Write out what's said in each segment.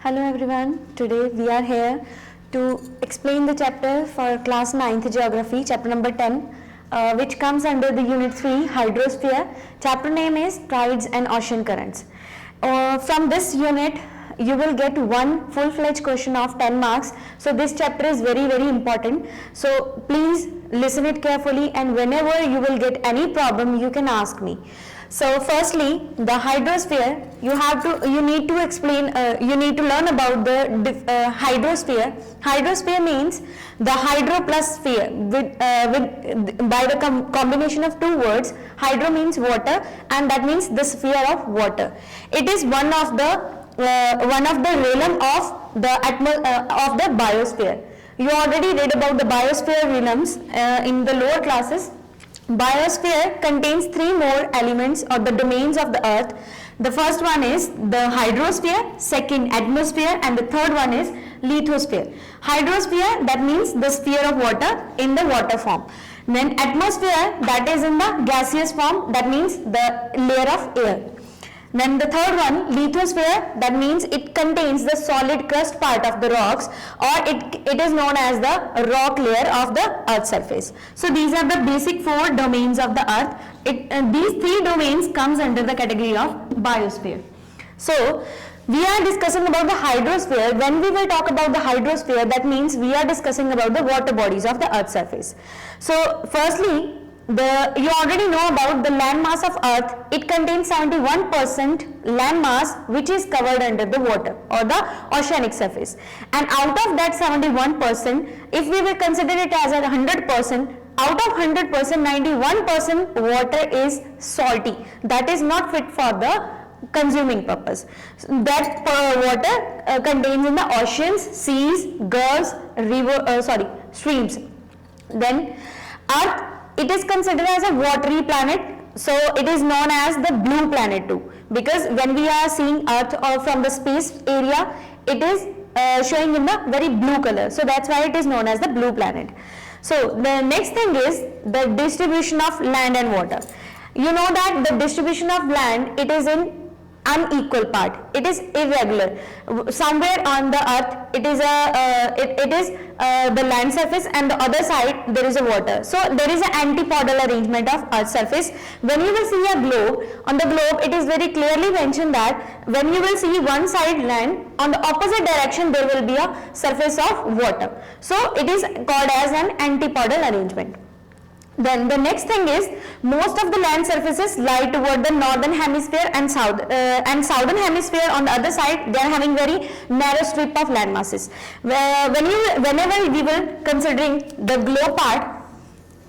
Hello everyone, today we are here to explain the chapter for class 9th geography, chapter number 10, which comes under the unit 3 hydrosphere. Chapter name is tides and ocean currents. From this unit you will get one full-fledged question of 10 marks. So this chapter is very important. So please listen it carefully, and whenever you will get any problem you can ask me. So firstly, the hydrosphere, you need to explain, you need to learn about the hydrosphere. Hydrosphere means the hydro plus sphere by the combination of two words. Hydro means water and that means the sphere of water. It is one of the realm of the biosphere. You already read about the biosphere realms in the lower classes. Biosphere contains three more elements or the domains of the earth. The first one is the hydrosphere, second atmosphere, and the third one is lithosphere. Hydrosphere, that means the sphere of water in the water form. Then atmosphere, that is in the gaseous form, that means the layer of air. Then the third one, lithosphere, that means it contains the solid crust part of the rocks, or it is known as the rock layer of the earth's surface. So these are the basic four domains of the earth. These three domains comes under the category of biosphere. So we are discussing about the hydrosphere. When we will talk about the hydrosphere, that means we are discussing about the water bodies of the earth's surface. So firstly, you already know about the land mass of earth. It contains 71% land mass which is covered under the water or the oceanic surface, and out of that 71%, if we will consider it as a 100%, out of 100%, 91% water is salty, that is not fit for the consuming purpose. That water contains in the oceans, seas, gulfs, streams. Then earth, it is considered as a watery planet, so it is known as the blue planet too, because when we are seeing earth or from the space area, it is showing in the very blue color, so that's why it is known as the blue planet. So the next thing is the distribution of land and water. You know that the distribution of land, it is in unequal part, it is irregular. Somewhere on the earth it is the land surface, and the other side there is a water. So there is an antipodal arrangement of earth surface. When you will see a globe, on the globe it is very clearly mentioned that when you will see one side land, on the opposite direction there will be a surface of water. So it is called as an antipodal arrangement. Then the next thing is, most of the land surfaces lie toward the northern hemisphere, and southern hemisphere on the other side they are having very narrow strip of land masses. Whenever we will considering the globe part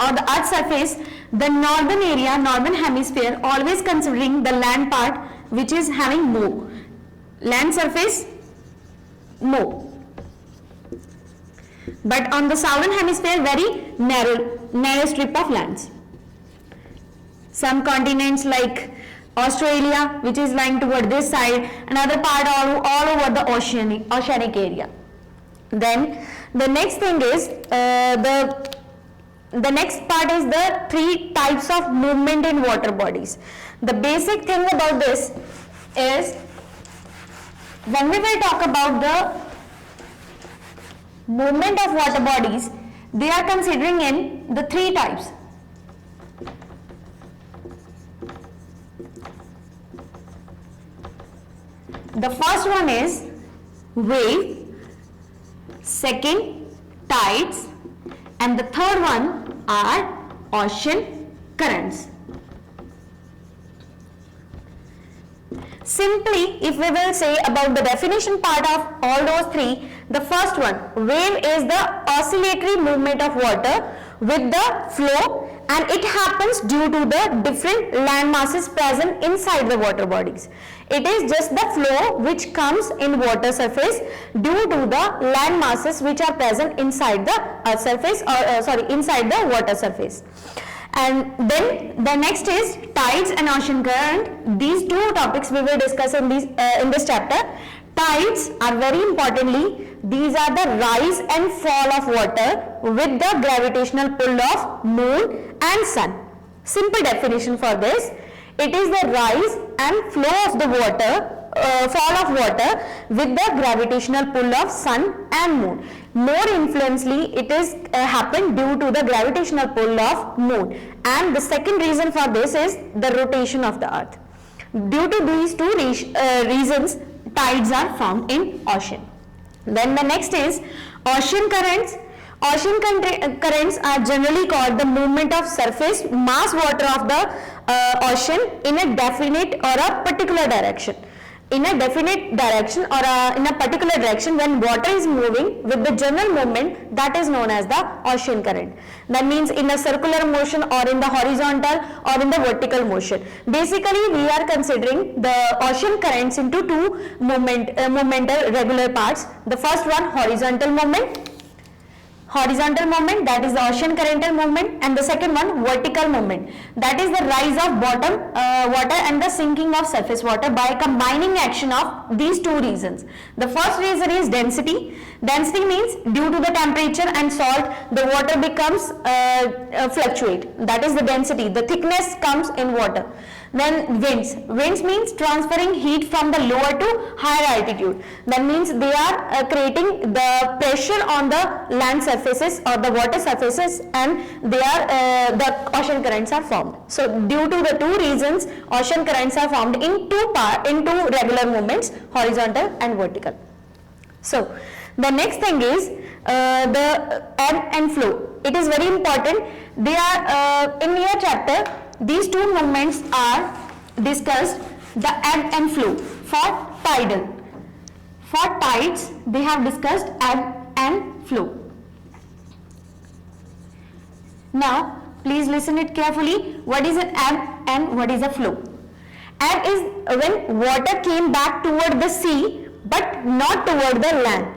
or the earth surface, the northern area, northern hemisphere, always considering the land part which is having more land surface, more. But on the southern hemisphere, very narrow strip of lands. Some continents like Australia, which is lying toward this side, another part all over the oceanic area. Then the next thing is the next part is the three types of movement in water bodies. The basic thing about this is, when we will talk about the movement of water bodies, they are considering in the three types. The first one is wave, second tides, and the third one are ocean currents. Simply, if we will say about the definition part of all those three, the first one, wave, is the oscillatory movement of water with the flow, and it happens due to the different land masses present inside the water bodies. It is just the flow which comes in water surface due to the land masses which are present inside the earth surface, or inside the water surface. And then the next is tides and ocean current. These two topics we will discuss in this chapter. Tides are very importantly, these are the rise and fall of water with the gravitational pull of moon and sun. Simple definition for this, it is the rise and flow of the water fall of water with the gravitational pull of sun and moon. More influentially, it is happened due to the gravitational pull of moon, and the second reason for this is the rotation of the earth. Due to these two reasons, tides are formed in ocean. Then the next is ocean currents. Ocean currents are generally called the movement of surface mass water of the ocean in a definite or a particular direction. In a definite direction or in a particular direction, when water is moving with the general movement, that is known as the ocean current. That means in a circular motion or in the horizontal or in the vertical motion. Basically, we are considering the ocean currents into two momental regular parts. The first one, horizontal movement, that is the ocean currental movement, and the second one, vertical movement, that is the rise of bottom water and the sinking of surface water by combining action of these two reasons. The first reason is density. Density means due to the temperature and salt, the water becomes fluctuate, that is the density, the thickness comes in water. Then winds. Winds means transferring heat from the lower to higher altitude. That means they are creating the pressure on the land surfaces or the water surfaces, and they are the ocean currents are formed. So due to the two reasons, ocean currents are formed in two regular movements, horizontal and vertical. So the next thing is the ebb and flow. It is very important. They are in your chapter. These two movements are discussed, the ebb and flow. For tidal, for tides, they have discussed ebb and flow. Now, please listen it carefully. What is an ebb and what is a flow? Ebb is when water came back toward the sea but not toward the land.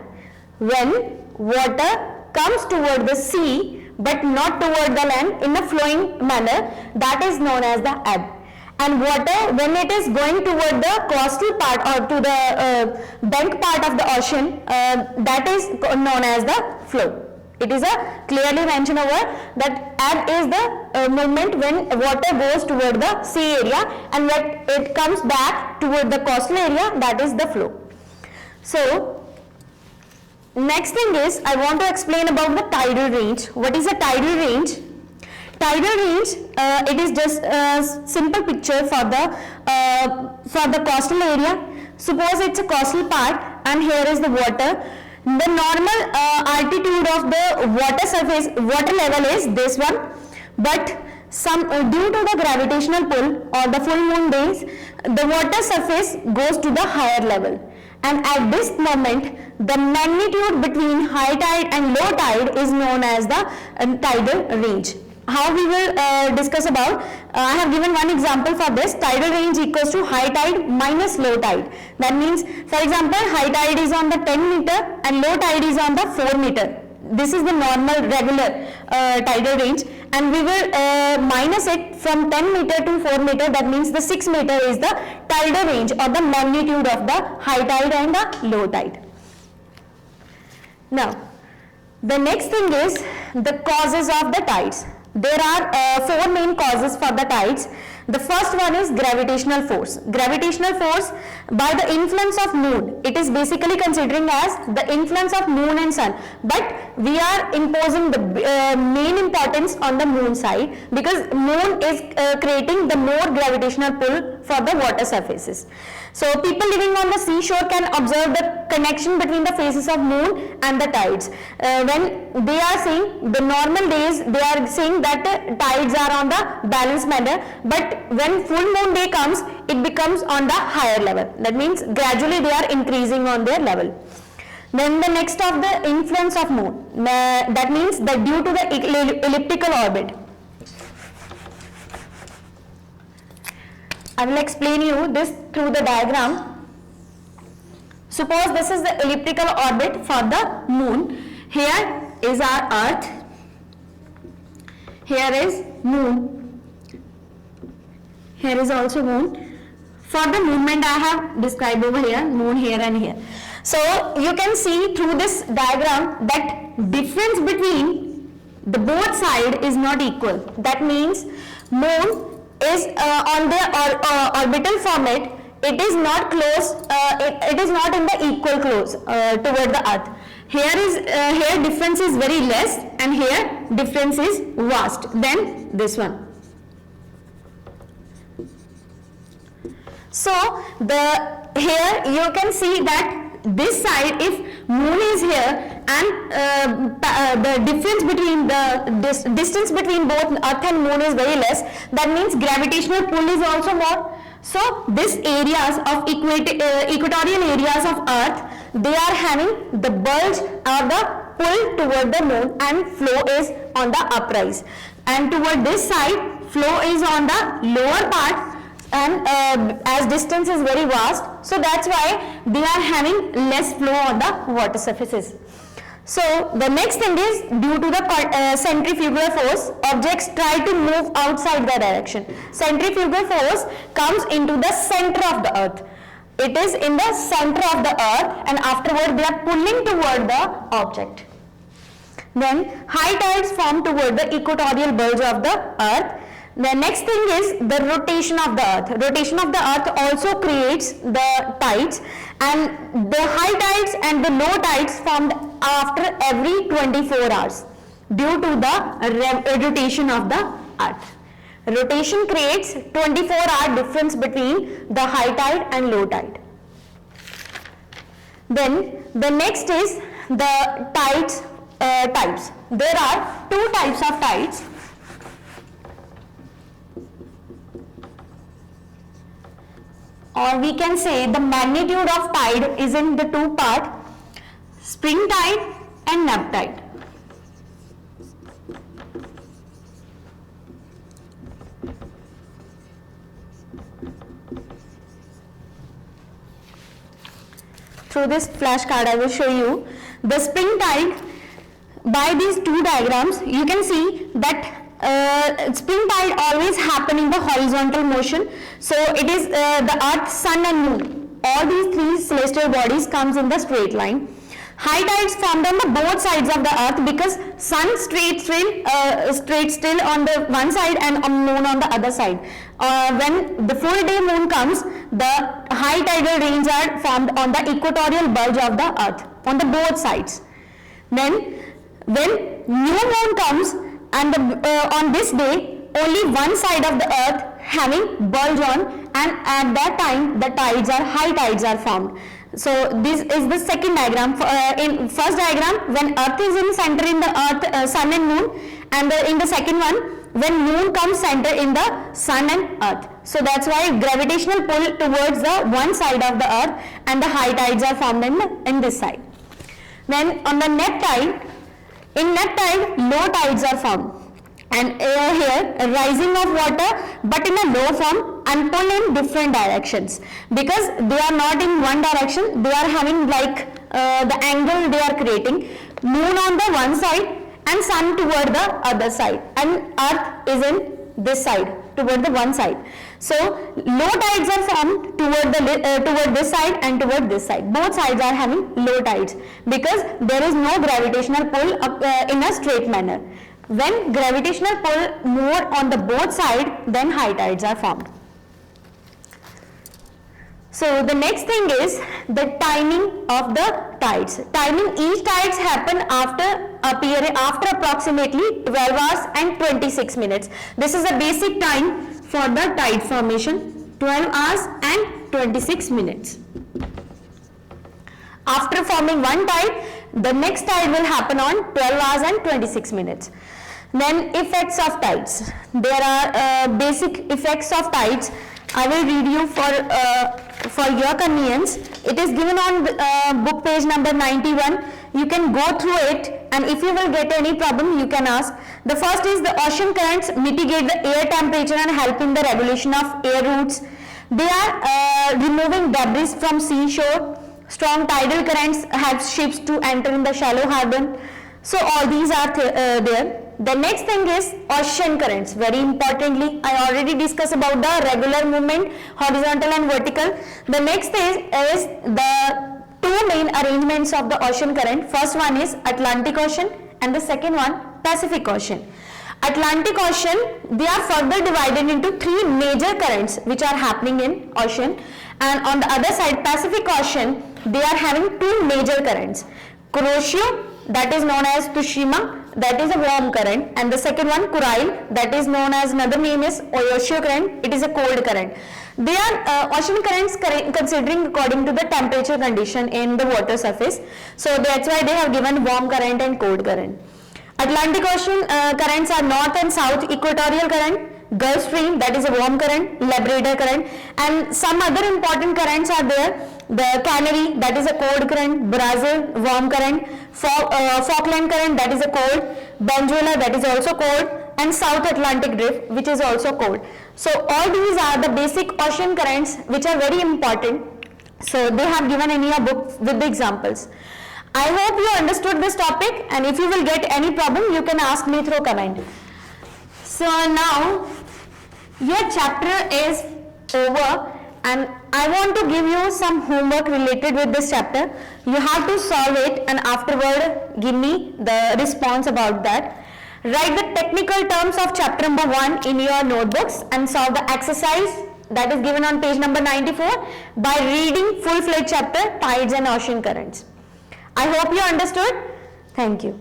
When water comes toward the sea but not toward the land in a flowing manner, that is known as the ebb. And water, when it is going toward the coastal part or to the bank part of the ocean, that is known as the flow. It is a clearly mentioned over that ebb is the movement when water goes toward the sea area, and when it comes back toward the coastal area, that is the flow. So next thing is, I want to explain about the tidal range. What is a tidal range? Tidal range, it is just a simple picture for the coastal area. Suppose it's a coastal part and here is the water. The normal altitude of the water surface, water level is this one, but due to the gravitational pull or the full moon days, the water surface goes to the higher level. And at this moment, the magnitude between high tide and low tide is known as the tidal range. How we will discuss about, I have given one example for this. Tidal range equals to high tide minus low tide. That means, for example, high tide is on the 10 meter and low tide is on the 4 meter. This is the normal regular tidal range, and we will minus it from 10 meter to 4 meter. That means the 6 meter is the tidal range or the magnitude of the high tide and the low tide. Now, the next thing is the causes of the tides. There are four main causes for the tides. The first one is gravitational force. Gravitational force by the influence of moon. It is basically considering as the influence of moon and sun. But we are imposing the main importance on the moon side, because moon is creating the more gravitational pull for the water surfaces. So people living on the seashore can observe the connection between the phases of moon and the tides. When they are seeing the normal days, they are saying that the tides are on the balanced manner, but when full moon day comes, it becomes on the higher level. That means gradually they are increasing on their level. Then the next of the influence of moon, that means that due to the elliptical orbit. I will explain you this through the diagram. Suppose this is the elliptical orbit for the moon. Here is our earth. Here is moon. Here is also moon. For the movement I have described over here, moon here and here. So you can see through this diagram that difference between the both side is not equal. That means moon is on the orbital format it is not close, it is not in the equal close toward the earth. Here difference is very less, and here difference is vast than this one. So here you can see that this side, if moon is here and the difference between the distance between both earth and moon is very less, that means gravitational pull is also more. So these areas of equatorial areas of earth, they are having the bulge or the pull toward the moon, and flow is on the uprise, and toward this side flow is on the lower part, and as distance is very vast, so that's why they are having less flow on the water surfaces. So the next thing is, due to the centrifugal force, objects try to move outside the direction. Centrifugal force comes into the center of the earth. It is in the center of the earth, and afterward they are pulling toward the object. Then high tides form toward the equatorial bulge of the earth. The next thing is the rotation of the earth. Rotation of the earth also creates the tides, and the high tides and the low tides formed after every 24 hours due to the rotation of the earth. Rotation creates 24-hour difference between the high tide and low tide. Then the next is the tides types. There are two types of tides. Or we can say the magnitude of tide is in the two part, spring tide and neap tide. Through this flashcard I will show you the spring tide. By these two diagrams you can see that spring tide always happen in the horizontal motion. So it is the earth, sun and moon, all these three celestial bodies comes in the straight line. High tides formed on the both sides of the earth, because sun straight still on the one side and moon on the other side. When the full day moon comes, the high tidal rains are formed on the equatorial bulge of the earth on the both sides. Then when new moon comes, and on this day only one side of the earth having bulge on, and at that time the tides are high tides are formed. So this is the second diagram. In first diagram, when earth is in center in the earth, sun and moon, and in the second one when moon comes center in the sun and earth. So that's why gravitational pull towards the one side of the earth, and the high tides are formed in this side. Then on the neap tide, in neap tide low tides are formed, and here a rising of water but in a low form and pull in different directions, because they are not in one direction, they are having like the angle they are creating, moon on the one side and sun toward the other side, and earth is in this side toward the one side. So low tides are formed toward this side and toward this side. Both sides are having low tides because there is no gravitational pull in a straight manner. When gravitational pull more on the both side, then high tides are formed. So the next thing is the timing of the tides. Timing each tides happen after approximately 12 hours and 26 minutes. This is a basic time for the tide formation, 12 hours and 26 minutes. After forming one tide, the next tide will happen on 12 hours and 26 minutes. Then effects of tides. There are basic effects of tides. I will read you for your convenience. It is given on book page number 91. You can go through it, and if you will get any problem, you can ask. The first is the ocean currents mitigate the air temperature and help in the regulation of air routes. They are removing debris from seashore. Strong tidal currents help ships to enter in the shallow harbor. So all these are there. The next thing is ocean currents. Very importantly, I already discussed about the regular movement, horizontal and vertical. The next is the two main arrangements of the ocean current. First one is Atlantic Ocean and the second one Pacific Ocean. Atlantic Ocean, they are further divided into three major currents which are happening in ocean, and on the other side Pacific Ocean, they are having two major currents. Kuroshio, that is known as Tsushima, that is a warm current, and the second one Kurile, that is known as, another name is Oyashio current, it is a cold current. They are ocean currents considering according to the temperature condition in the water surface, so that's why they have given warm current and cold current. Atlantic Ocean currents are north and south equatorial current, Gulf Stream, that is a warm current, Labrador current, and some other important currents are there. The Canary, that is a cold current, Brazil, warm current, Falkland current, that is a cold, Venezuela, that is also cold, and South Atlantic Drift, which is also cold. So all these are the basic ocean currents which are very important. So they have given in your book with the examples. I hope you understood this topic, and if you will get any problem, you can ask me through comment. So now your chapter is over, and I want to give you some homework related with this chapter. You have to solve it and afterward give me the response about that. Write the technical terms of chapter number 1 in your notebooks and solve the exercise that is given on page number 94 by reading full-fledged chapter Tides and Ocean Currents. I hope you understood. Thank you.